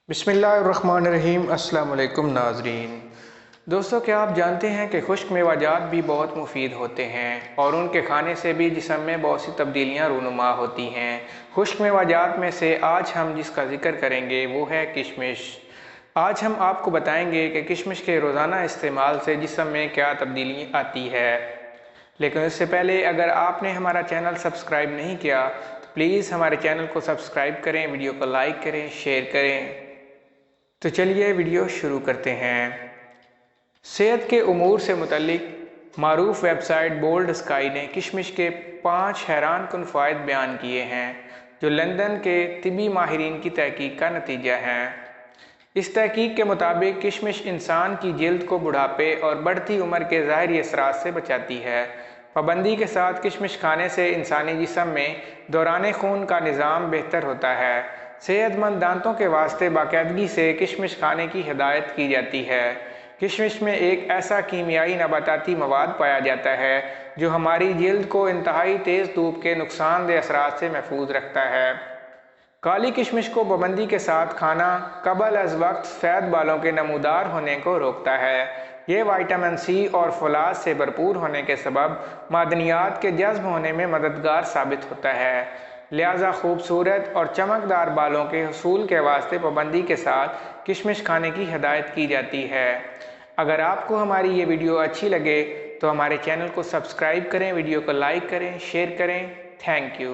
बिस्मिल्लाहिर्रहमानिर्रहीम। अस्सलाम वालेकुम नाज़रीन। दोस्तों, क्या आप जानते हैं कि खुश्क मेवाजात भी बहुत मुफीद होते हैं और उनके खाने से भी जिस्म में बहुत सी तब्दीलियाँ रूनुमा होती हैं। खुश्क मेवाजात में से आज हम जिसका ज़िक्र करेंगे वो है किशमिश। आज हम आपको बताएंगे कि किशमिश के रोज़ाना इस्तेमाल से जिस्म में क्या तब्दीली आती है। लेकिन उससे पहले अगर आपने हमारा चैनल सब्सक्राइब नहीं किया तो प्लीज़ हमारे चैनल को सब्सक्राइब करें, वीडियो को लाइक करें, शेयर करें। तो चलिए वीडियो शुरू करते हैं। सेहत के उमूर से मुतल्लिक मारूफ वेबसाइट बोल्ड स्काई ने किशमिश के 5 हैरान कुन फ़ायद बयान किए हैं जो लंदन के तिबी माहिरीन की तहकीक का नतीजा है। इस तहकीक के मुताबिक किशमिश इंसान की जिल्द को बुढ़ापे और बढ़ती उम्र के ज़ाहरी असरात से बचाती है। पाबंदी के साथ किशमिश खाने से इंसानी जिस्म में दौरान खून का निज़ाम बेहतर होता है। सेहतमंद दांतों के वास्ते बाकायदगी से किशमिश खाने की हिदायत की जाती है। किशमिश में एक ऐसा कीमियाई नबाताती मवाद पाया जाता है जो हमारी जिल्द को इंतहाई तेज़ धूप के नुकसानदेह असरात से महफूज रखता है। काली किशमिश को पाबंदी के साथ खाना कबल अज़ वक्त सफ़ेद बालों के नमूदार होने को रोकता है। ये विटामिन सी और फौलाद से भरपूर होने के सबब मादनियात के जज्ब होने में मददगार साबित होता है। लिहाजा खूबसूरत और चमकदार बालों के हसूल के वास्ते पाबंदी के साथ किशमिश खाने की हिदायत की जाती है। अगर आपको हमारी ये वीडियो अच्छी लगे तो हमारे चैनल को सब्सक्राइब करें, वीडियो को लाइक करें, शेयर करें। Thank you.